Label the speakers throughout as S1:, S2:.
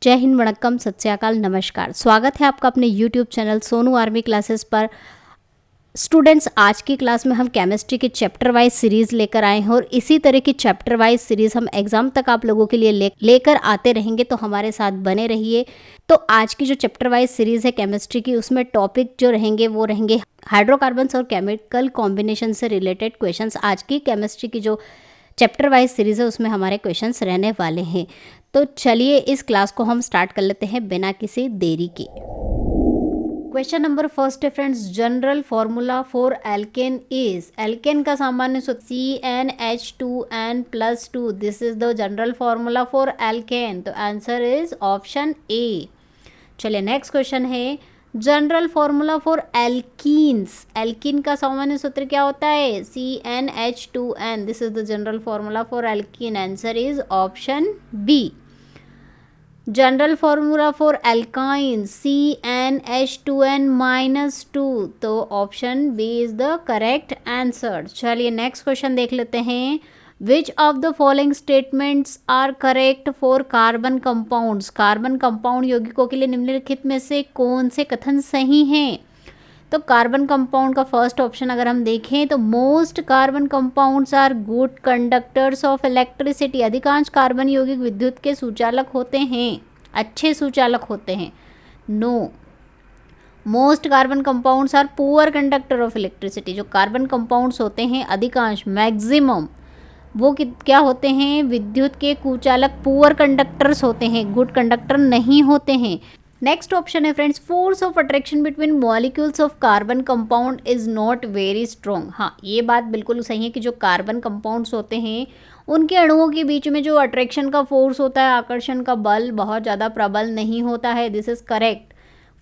S1: जय हिंद, वणक्कम, सत श्री अकाल, नमस्कार। स्वागत है आपका अपने YouTube channel Sonu army classes पर। स्टूडेंट्स, आज की क्लास में हम केमिस्ट्री की चैप्टर वाइज सीरीज़ लेकर आए हैं और इसी तरह की चैप्टर वाइज सीरीज़ हम एग्जाम तक आप लोगों के लिए लेकर आते रहेंगे, तो हमारे साथ बने रहिए। तो आज की जो चैप्टर वाइज सीरीज़ है केमिस्ट्री की, उसमें टॉपिक जो रहेंगे वो रहेंगे हाइड्रोकार्बन्स और केमिकल कॉम्बिनेशन से रिलेटेड क्वेश्चंस। आज की केमिस्ट्री की जो चैप्टर वाइज सीरीज़ है उसमें हमारे क्वेश्चंस रहने वाले हैं। तो चलिए इस क्लास को हम स्टार्ट कर लेते हैं बिना किसी देरी के। क्वेश्चन नंबर फर्स्ट है friends, general formula for alkane is. Alkane का सामान्य सूत्र CnH2n+2। This is the general formula for alkane. तो आंसर इज ऑप्शन ए। चलिए नेक्स्ट क्वेश्चन है, general formula for alkenes. Alkene का सामान्य सूत्र क्या होता है? CnH2n। This is the general formula for alkene. Answer is option B. General formula for alkyne CnH2n-2। तो option B is the correct answer. चलिए नेक्स्ट क्वेश्चन देख लेते हैं, which of the following statements are correct for carbon compounds. Carbon compound यौगिकों के लिए निम्नलिखित में से कौन से कथन सही हैं? तो कार्बन कंपाउंड का फर्स्ट ऑप्शन अगर हम देखें तो most carbon compounds are good conductors of electricity. अधिकांश कार्बन यौगिक विद्युत के सुचालक होते हैं, अच्छे सुचालक होते हैं। No, most carbon compounds are poor conductor of electricity. जो कार्बन कंपाउंड्स होते हैं अधिकांश, मैक्सिमम, वो क्या होते हैं? विद्युत के कुचालक, पुअर कंडक्टर्स होते हैं, गुड कंडक्टर नहीं होते हैं। नेक्स्ट ऑप्शन है friends, force of attraction between molecules of carbon compound is not very strong. हाँ, ये बात बिल्कुल सही है कि जो कार्बन कंपाउंड्स होते हैं उनके अणुओं के बीच में जो अट्रैक्शन का फोर्स होता है, आकर्षण का बल बहुत ज़्यादा प्रबल नहीं होता है। This is correct.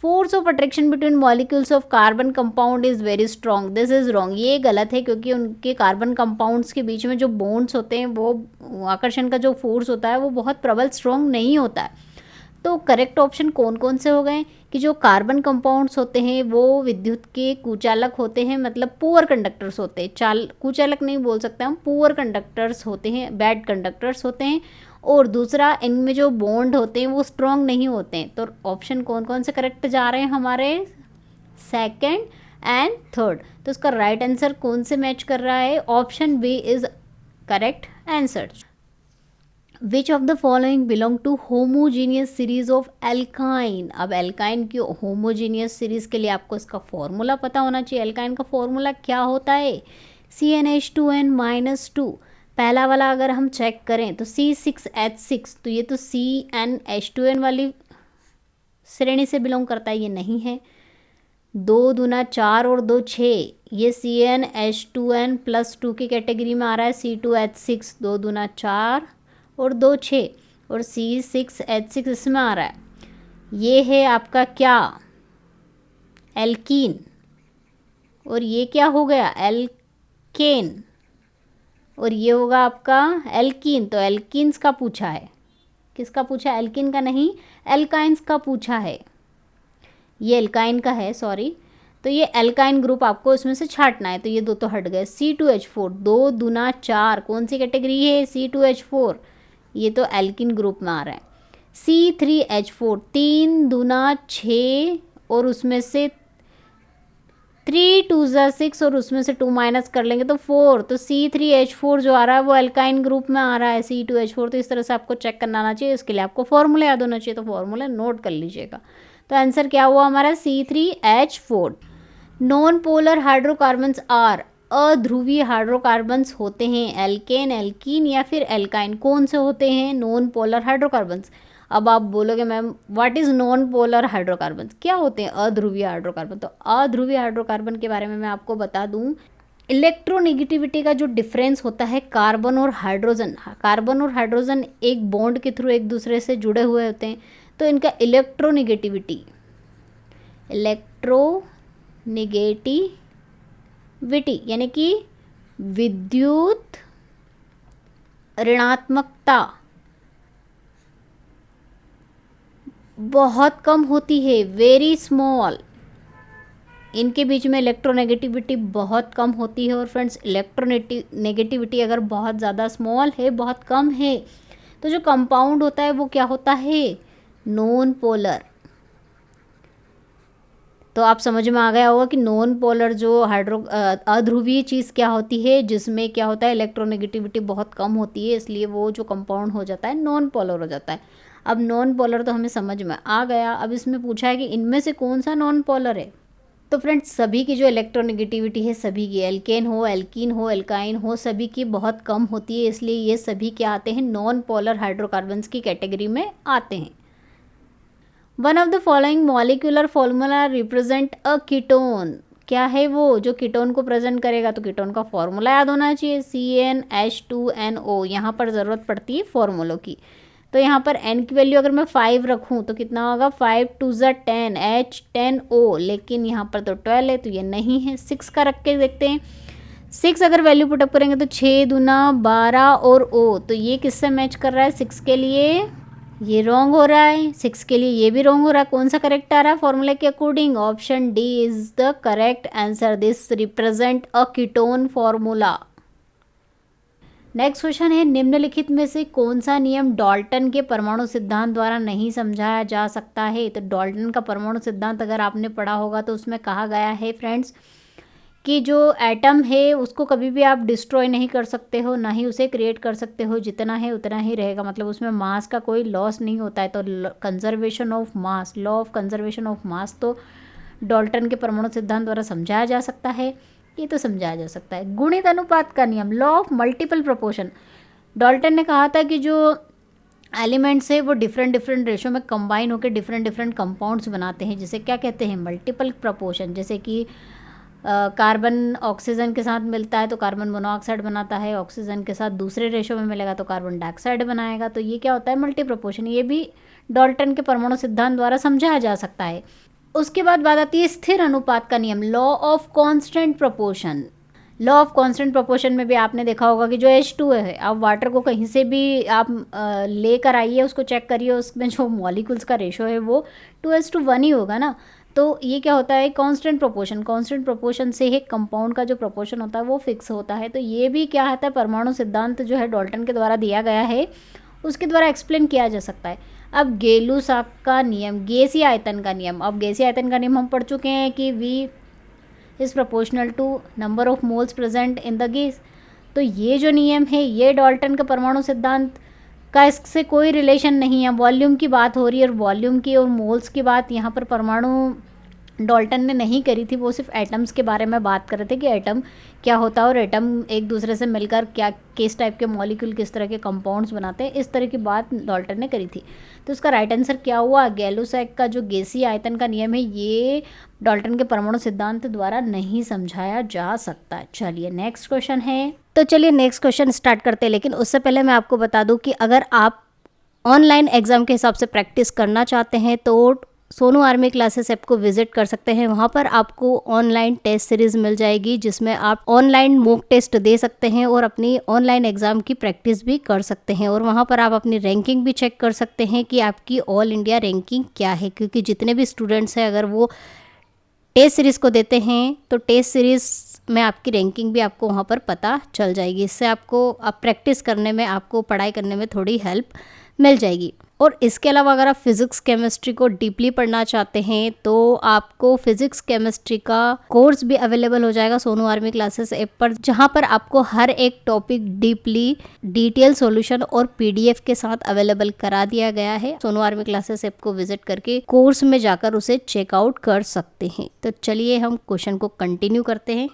S1: Force of attraction between molecules of carbon compound is very strong. This is wrong. ये गलत है, क्योंकि उनके कार्बन कंपाउंड्स के बीच में जो बॉन्ड्स होते हैं वो आकर्षण का जो फोर्स होता है वो बहुत प्रबल स्ट्रॉन्ग नहीं होता है। तो करेक्ट ऑप्शन कौन कौन से हो गए कि जो कार्बन कंपाउंड्स होते हैं वो विद्युत के कुचालक होते हैं, मतलब पुअर कंडक्टर्स होते हैं। कुचालक नहीं बोल सकते हम, पुअर कंडक्टर्स होते हैं, बैड कंडक्टर्स होते हैं। और दूसरा, इनमें जो बॉन्ड होते हैं वो स्ट्रॉन्ग नहीं होते हैं। तो ऑप्शन कौन कौन से करेक्ट जा रहे हैं हमारे? Second and third. तो इसका राइट आंसर कौन से मैच कर रहा है? Option B is correct answer. Which of the following belong to homogeneous series of alkyne. अब एल्काइन की होमोजीनियस सीरीज के लिए आपको इसका फॉर्मूला पता होना चाहिए। एल्काइन का फॉर्मूला क्या होता है? CnH2n-2। पहला वाला अगर हम चेक करें तो C6H6, तो ये तो CnH2n वाली श्रेणी से बिलोंग करता है, ये नहीं है। 2 दूना 4 और 2 6, ये CnH2n+2 की कैटेगरी में आ रहा है। C2H6, 2 दूना 4 और 2 6, और C6H6 इसमें आ रहा है। ये है आपका क्या? एल्कीन। और ये क्या हो गया? एल्केन। और ये होगा आपका एल्कीन। तो एल्कीन्स का पूछा है। किसका पूछा? एल्कीन का नहीं, एल्काइंस का पूछा है। ये एल्काइन का है, सॉरी। तो ये एल्काइन ग्रुप आपको इसमें से छांटना है। तो ये 2 तो हट गए। C2H4, 2 दूना 4, कौन सी कैटेगरी है? C2H4, ये तो एल्किन ग्रुप में आ रहा है। C3H4, 3 दूना 6, और उसमें से 3 2 6, और उसमें से 2 माइनस कर लेंगे तो 4। तो C3H4 जो आ रहा है वो एल्काइन ग्रुप में आ रहा है। C2H4, तो इस तरह से आपको चेक करना आना चाहिए। इसके लिए आपको फॉर्मूला याद होना चाहिए, तो फॉर्मूला नोट कर लीजिएगा। तो आंसर क्या हुआ हमारा? C3H4। Non polar hydrocarbons are. अध्रुवीय हाइड्रोकार्बन्स होते हैं एल्केन, एल्कीन या फिर एल्काइन। कौन से होते हैं? Non polar hydrocarbons. अब आप बोलोगे ma'am what is non polar hydrocarbons, क्या होते हैं अध्रुवीय हाइड्रोकार्बन? तो अध्रुवीय हाइड्रोकार्बन के बारे में मैं आपको बता दूं, इलेक्ट्रोनेगेटिविटी का जो डिफरेंस होता है कार्बन और हाइड्रोजन, कार्बन और हाइड्रोजन एक बॉन्ड के थ्रू एक दूसरे से जुड़े हुए होते हैं। तो इनका इलेक्ट्रोनेगेटिविटी यानी कि विद्युत ऋणात्मकता बहुत कम होती है, वेरी स्मॉल। इनके बीच में इलेक्ट्रोनेगेटिविटी बहुत कम होती है। और फ्रेंड्स, इलेक्ट्रोनेगेटिविटी अगर बहुत ज़्यादा स्मॉल है, बहुत कम है, तो जो कंपाउंड होता है वो क्या होता है? Non polar. तो आप समझ में आ गया होगा कि नॉन पोलर जो अध्रुवीय चीज़ क्या होती है, जिसमें क्या होता है इलेक्ट्रोनेगेटिविटी बहुत कम होती है, इसलिए वो जो कंपाउंड हो जाता है नॉन पोलर हो जाता है। अब नॉन पोलर तो हमें समझ में आ गया। अब इसमें पूछा है कि इनमें से कौन सा नॉन पोलर है। तो फ्रेंड्स सभी की जो इलेक्ट्रोनेगेटिविटी है, सभी की एल्केन हो, एल्कीन हो, एल्काइन हो, सभी की बहुत कम होती है, इसलिए ये सभी क्या आते हैं नॉन पोलर हाइड्रोकार्बन्स की कैटेगरी में आते हैं। One of the following molecular formula represent a ketone. क्या है वो जो कीटोन को प्रेजेंट करेगा, तो कीटोन का फॉर्मूला याद होना चाहिए, CnH2NO। यहाँ पर ज़रूरत पड़ती है फॉर्मूलों की। तो यहाँ पर n की वैल्यू अगर मैं 5 रखूँ तो कितना होगा, 5 2 10 H10O, लेकिन यहाँ पर तो 12 है तो ये नहीं है। 6 का रख के देखते हैं, 6 अगर वैल्यू पुटअप करेंगे तो 6 दूना 12 और O, तो ये किससे मैच कर रहा है, 6 के लिए ये रॉन्ग हो रहा है, 6 के लिए ये भी रॉन्ग हो रहा है। कौन सा करेक्ट आ रहा है फॉर्मूले के according, option D is the correct answer, this represent a ketone formula. Next question है, निम्नलिखित में से कौन सा नियम डाल्टन के परमाणु सिद्धांत द्वारा नहीं समझाया जा सकता है। तो डाल्टन का परमाणु सिद्धांत अगर आपने पढ़ा होगा तो उसमें कहा गया है फ्रेंड्स कि जो एटम है उसको कभी भी आप डिस्ट्रॉय नहीं कर सकते हो, ना ही उसे क्रिएट कर सकते हो, जितना है उतना ही रहेगा, मतलब उसमें मास का कोई लॉस नहीं होता है। तो conservation of mass, law of conservation of mass तो डाल्टन के परमाणु सिद्धांत द्वारा समझाया जा सकता है, ये तो समझाया जा सकता है। गुणित अनुपात का नियम, law of multiple proportion, Dalton ने कहा था कि जो एलिमेंट्स है वो डिफरेंट डिफरेंट रेशो में कंबाइन होकर डिफरेंट डिफरेंट कंपाउंड्स बनाते हैं, जिसे क्या कहते हैं, मल्टीपल प्रोपोर्शन। जैसे कि कार्बन ऑक्सीजन के साथ मिलता है तो कार्बन मोनोऑक्साइड बनाता है, ऑक्सीजन के साथ दूसरे रेशो में मिलेगा तो कार्बन डाइऑक्साइड बनाएगा, तो ये क्या होता है, मल्टी प्रोपोर्शन। ये भी डाल्टन के परमाणु सिद्धांत द्वारा समझाया जा सकता है। उसके बाद बात आती है स्थिर अनुपात का नियम, law of constant proportion. Law of constant proportion में भी आपने देखा होगा कि जो H2 है, आप वाटर को कहीं से भी आप लेकर आइए, उसको चेक करिए, उसमें जो मॉलिक्यूल्स का रेशो है वो 2:1 ही होगा ना। तो ये क्या होता है, कांस्टेंट प्रोपोर्शन। कांस्टेंट प्रोपोर्शन से ही कंपाउंड का जो प्रोपोर्शन होता है वो फिक्स होता है। तो ये भी क्या होता है, परमाणु सिद्धांत जो है डाल्टन के द्वारा दिया गया है, उसके द्वारा एक्सप्लेन किया जा सकता है। अब गेलुसाक का नियम, गैसीय आयतन का नियम। अब गैसीय आयतन का नियम हम पढ़ चुके हैं कि V is proportional to number of moles present in the gas. तो ये जो नियम है ये डाल्टन का परमाणु सिद्धांत का इससे कोई रिलेशन नहीं है। वॉल्यूम की बात हो रही है और वॉल्यूम की और मोल्स की बात यहाँ पर परमाणु डाल्टन ने नहीं करी थी, वो सिर्फ एटम्स के बारे में बात कर रहे थे कि एटम क्या होता है और एटम एक दूसरे से मिलकर क्या किस टाइप के मॉलिक्यूल किस तरह के कंपाउंड्स बनाते हैं, इस तरह की बात डाल्टन ने करी थी। तो उसका राइट आंसर क्या हुआ, गैलुसैक का जो गैसीय आयतन का नियम है ये डाल्टन के परमाणु सिद्धांत द्वारा नहीं समझाया जा सकता। चलिए नेक्स्ट क्वेश्चन है, तो चलिए नेक्स्ट क्वेश्चन स्टार्ट करते हैं। लेकिन उससे पहले मैं आपको बता दूं कि अगर आप ऑनलाइन एग्जाम के हिसाब से प्रैक्टिस करना चाहते हैं तो सोनू आर्मी क्लासेस ऐप को विजिट कर सकते हैं। वहाँ पर आपको ऑनलाइन टेस्ट सीरीज मिल जाएगी जिसमें आप ऑनलाइन मॉक टेस्ट दे सकते हैं और अपनी ऑनलाइन एग्जाम की प्रैक्टिस भी कर सकते हैं। और वहाँ पर आप अपनी रैंकिंग भी चेक कर सकते हैं कि आपकी ऑल इंडिया रैंकिंग क्या है, क्योंकि जितने भी स्टूडेंट्स हैं अगर वो टेस्ट सीरीज़ को देते हैं तो टेस्ट सीरीज़ में आपकी रैंकिंग भी आपको वहाँ पर पता चल जाएगी। इससे आपको आप प्रैक्टिस करने में, आपको पढ़ाई करने में थोड़ी हेल्प मिल जाएगी। और इसके अलावा अगर आप फिज़िक्स केमिस्ट्री को डीपली पढ़ना चाहते हैं तो आपको फिज़िक्स केमिस्ट्री का कोर्स भी अवेलेबल हो जाएगा सोनू आर्मी क्लासेस ऐप पर, जहाँ पर आपको हर एक टॉपिक डीपली डिटेल सॉल्यूशन और PDF के साथ अवेलेबल करा दिया गया है। सोनू आर्मी क्लासेस ऐप को विजिट करके कोर्स में जाकर उसे चेकआउट कर सकते हैं। तो चलिए हम क्वेश्चन को कंटिन्यू करते हैं।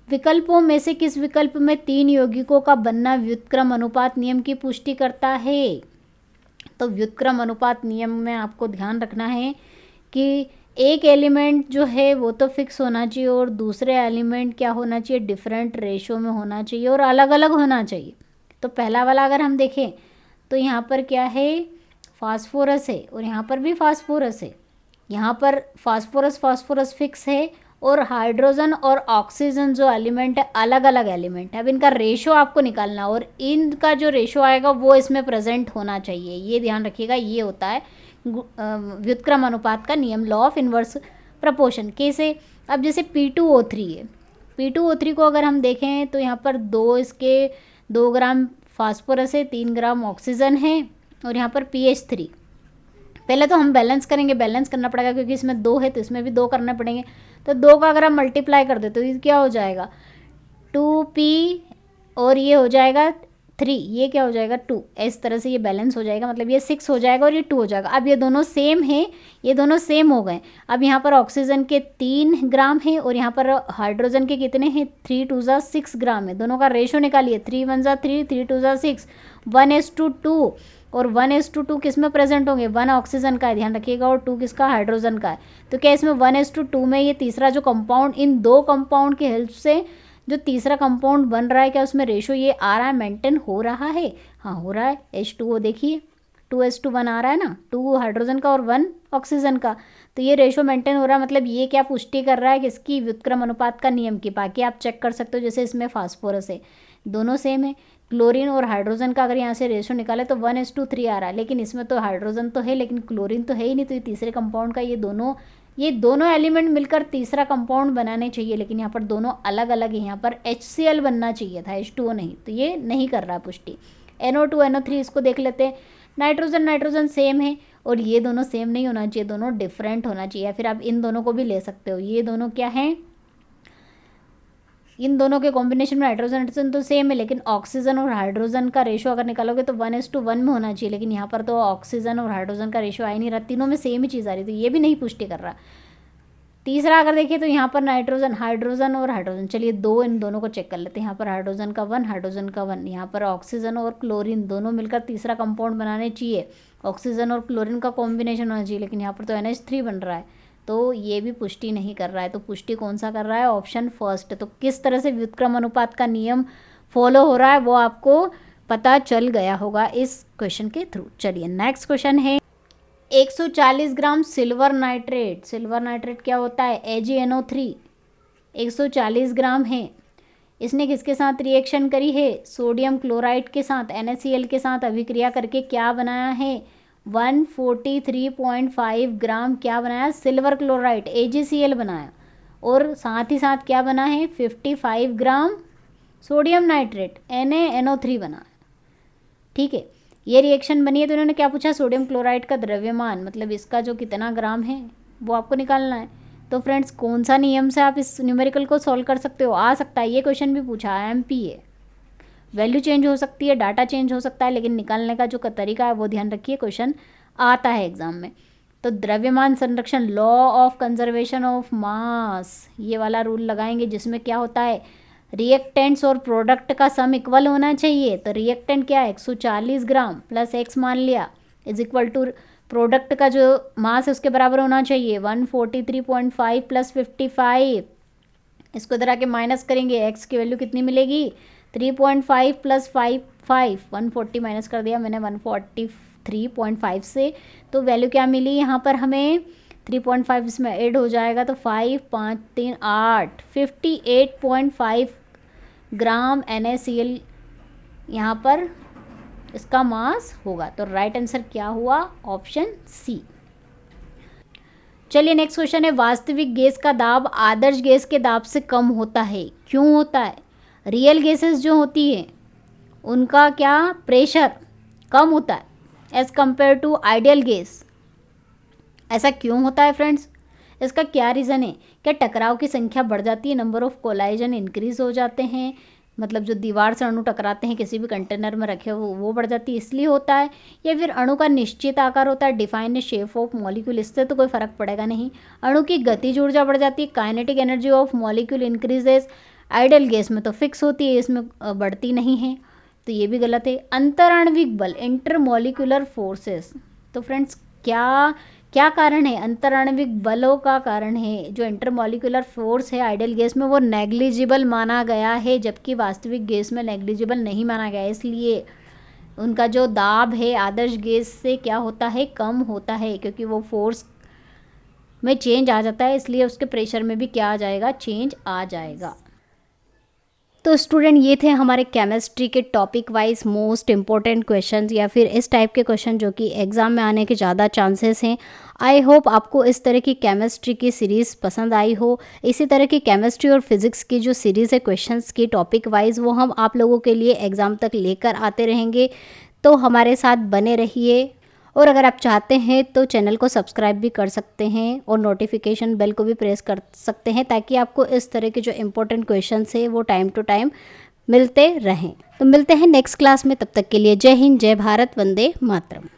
S1: विकल्पों में से किस विकल्प में 3 यौगिकों का बनना व्युत्क्रम अनुपात नियम की पुष्टि करता है। तो व्युत्क्रम अनुपात नियम में आपको ध्यान रखना है कि एक एलिमेंट जो है वो तो फिक्स होना चाहिए और दूसरे एलिमेंट क्या होना चाहिए, डिफरेंट रेशो में होना चाहिए और अलग अलग होना चाहिए। तो पहला वाला अगर हम देखें तो यहाँ पर क्या है, फास्फोरस है और यहाँ पर भी फास्फोरस है। यहाँ पर फास्फोरस फिक्स है और हाइड्रोजन और ऑक्सीजन जो एलिमेंट है अलग अलग एलिमेंट है। अब इनका रेशो आपको निकालना और इनका जो रेशो आएगा वो इसमें प्रेजेंट होना चाहिए, ये ध्यान रखिएगा। ये होता है व्युत्क्रम अनुपात का नियम, लॉ ऑफ इन्वर्स प्रोपोर्शन। कैसे, अब जैसे P2O3 है, P2O3 को अगर हम देखें तो यहाँ पर 2 ग्राम फास्फोरस है, 3 ग्राम ऑक्सीजन है और यहाँ पर पहले तो हम बैलेंस करेंगे, बैलेंस करना पड़ेगा क्योंकि इसमें 2 है तो इसमें भी 2 करने पड़ेंगे। तो 2 का अगर हम मल्टीप्लाई कर दे तो ये क्या हो जाएगा 2p और ये हो जाएगा 3, ये क्या हो जाएगा 2। इस तरह से ये बैलेंस हो जाएगा, मतलब ये 6 हो जाएगा और ये 2 हो जाएगा। अब ये दोनों सेम हैं, ये दोनों सेम हो गए। अब यहाँ पर ऑक्सीजन के 3 ग्राम हैं और यहाँ पर हाइड्रोजन के कितने हैं 3 2 6 ग्राम है। दोनों का रेशो निकालिए 3 1 3 3 2 6 1:2 और 1:2 किस में प्रेजेंट होंगे 1 ऑक्सीजन का है, ध्यान रखिएगा, और 2 किसका हाइड्रोजन का है। तो क्या इसमें 1:2 में ये तीसरा जो कंपाउंड, इन 2 कंपाउंड की हेल्प से जो तीसरा कंपाउंड बन रहा है, क्या उसमें रेशो ये आ रहा है, मेंटेन हो रहा है? हाँ हो रहा है। H2O देखिए 2:1 आ रहा है ना, 2 हाइड्रोजन का और 1 ऑक्सीजन का। तो ये रेशो मेंटेन हो रहा है, मतलब ये क्या पुष्टि कर रहा है किसकी, व्युत्क्रम अनुपात का नियम की। बाकी आप चेक कर सकते हो, जैसे इसमें फास्फोरस है, दोनों सेम है। क्लोरीन और हाइड्रोजन का अगर यहाँ से रेशो निकाले तो 1:3 आ रहा है, लेकिन इसमें तो हाइड्रोजन तो है लेकिन क्लोरीन तो है ही नहीं। तो ये तीसरे कंपाउंड का ये दोनों एलिमेंट मिलकर तीसरा कंपाउंड बनाने चाहिए, लेकिन यहाँ पर दोनों अलग अलग है। यहाँ पर HCl बनना चाहिए था, H2O नहीं, तो ये नहीं कर रहा पुष्टि। NO2 NO3 इसको देख लेते हैं। नाइट्रोजन नाइट्रोजन सेम है और ये दोनों सेम नहीं होना चाहिए, दोनों डिफरेंट होना चाहिए। या फिर आप इन दोनों को भी ले सकते हो, ये दोनों क्या हैं, इन दोनों के कॉम्बिनेशन में हाइड्रोजन हाइड्रोजन तो सेम है, लेकिन ऑक्सीजन और हाइड्रोजन का रेशो अगर निकालोगे तो 1:1 में होना चाहिए, लेकिन यहाँ पर तो ऑक्सीजन और हाइड्रोजन का रेशो आ ही नहीं रहा, तीनों में सेम ही चीज़ आ रही, तो ये भी नहीं पुष्टि कर रहा। तीसरा अगर देखिए तो यहाँ पर नाइट्रोजन हाइड्रोजन और हाइड्रोजन, चलिए इन दोनों को चेक कर लेते हैं। यहाँ पर हाइड्रोजन का 1 हाइड्रोजन का 1, यहाँ पर ऑक्सीजन और क्लोरीन दोनों मिलकर तीसरा कंपाउंड बनाने चाहिए, ऑक्सीजन और क्लोरीन का कॉम्बिनेशन होना चाहिए, लेकिन यहाँ पर तो NH3 बन रहा है, तो ये भी पुष्टि नहीं कर रहा है। तो पुष्टि कौन सा कर रहा है, ऑप्शन फर्स्ट। तो किस तरह से व्युत्क्रम अनुपात का नियम फॉलो हो रहा है वो आपको पता चल गया होगा इस क्वेश्चन के थ्रू। चलिए नेक्स्ट क्वेश्चन है 140 ग्राम सिल्वर नाइट्रेट। सिल्वर नाइट्रेट क्या होता है, AgNO3 140 ग्राम है। इसने किसके साथ रिएक्शन करी है, सोडियम क्लोराइड के साथ, NaCl के साथ अभिक्रिया करके क्या बनाया है 143.5 ग्राम क्या बनाया, सिल्वर क्लोराइड AgCl बनाया, और साथ ही साथ क्या बना है 55 ग्राम सोडियम नाइट्रेट NaNO3 बनाया। ठीक है, ये रिएक्शन बनी है तो इन्होंने क्या पूछा, सोडियम क्लोराइड का द्रव्यमान, मतलब इसका जो कितना ग्राम है वो आपको निकालना है। तो फ्रेंड्स कौन सा नियम से आप इस न्यूमेरिकल को सॉल्व कर सकते हो, आ सकता है ये क्वेश्चन भी पूछा है, IMP है, वैल्यू चेंज हो सकती है, डाटा चेंज हो सकता है, लेकिन निकालने का जो तरीका है वो ध्यान रखिए, क्वेश्चन आता है एग्जाम में। तो द्रव्यमान संरक्षण, law of conservation of mass, ये वाला रूल लगाएंगे जिसमें क्या होता है रिएक्टेंट्स और प्रोडक्ट का सम इक्वल होना चाहिए। तो रिएक्टेंट क्या है 140 ग्राम प्लस x मान लिया इज इक्वल टू प्रोडक्ट का जो मास है उसके बराबर होना चाहिए 143.5 प्लस 55। इसको इधर आके माइनस करेंगे, x की वैल्यू कितनी मिलेगी 3.5 प्लस 5 140 माइनस कर दिया मैंने 143.5 से, तो वैल्यू क्या मिली यहाँ पर हमें 3.5 इसमें ऐड हो जाएगा तो 5 5 3 8 58.5 ग्राम NaCl यहाँ पर इसका मास होगा। तो राइट आंसर क्या हुआ, ऑप्शन सी। चलिए नेक्स्ट क्वेश्चन है, वास्तविक गैस का दाब आदर्श गैस के दाब से कम होता है, क्यों होता है? रियल गैसेस जो होती है उनका क्या प्रेशर कम होता है as compare to ideal gas. ऐसा क्यों होता है फ्रेंड्स, इसका क्या रीज़न है? क्या टकराव की संख्या बढ़ जाती है, नंबर ऑफ कोलाइजन इंक्रीज हो जाते हैं, मतलब जो दीवार से अणु टकराते हैं किसी भी कंटेनर में रखे हो वो बढ़ जाती है इसलिए होता है, या फिर अणु का निश्चित आकार होता है डिफाइंड शेप ऑफ मॉलिक्यूल, इससे तो कोई फर्क पड़ेगा नहीं। अणु की गतिज ऊर्जा बढ़ जाती है, kinetic energy of molecule increases, ideal gas में तो फिक्स होती है, इसमें बढ़ती नहीं है, तो ये भी गलत है। अंतराण्विक बल इंटरमॉलिक्यूलर फोर्सेस, तो फ्रेंड्स क्या कारण है, अंतराण्विक बलों का कारण है जो इंटरमॉलिक्यूलर फोर्स है आइडियल गैस में वो नेग्लिजिबल माना गया है, जबकि वास्तविक गैस में नेग्लिजिबल नहीं माना गया, इसलिए उनका जो दाब है आदर्श गैस से क्या होता है कम होता है, क्योंकि वो फोर्स में चेंज आ जाता है, इसलिए उसके प्रेशर में भी क्या आ जाएगा, चेंज आ जाएगा। तो स्टूडेंट ये थे हमारे केमिस्ट्री के topic wise most important questions या फिर इस टाइप के क्वेश्चन जो कि एग्ज़ाम में आने के ज़्यादा चांसेस हैं। आई होप आपको इस तरह की केमिस्ट्री की सीरीज़ पसंद आई हो। इसी तरह की केमिस्ट्री और फिज़िक्स की जो सीरीज़ है क्वेश्चंस की टॉपिक वाइज वो हम आप लोगों के लिए एग्ज़ाम तक लेकर आते रहेंगे, तो हमारे साथ बने रहिए। और अगर आप चाहते हैं तो चैनल को सब्सक्राइब भी कर सकते हैं और नोटिफिकेशन बेल को भी प्रेस कर सकते हैं, ताकि आपको इस तरह के जो इम्पोर्टेंट क्वेश्चन है वो टाइम टू टाइम मिलते रहें। तो मिलते हैं नेक्स्ट क्लास में, तब तक के लिए जय हिंद, जय भारत, वंदे मातरम।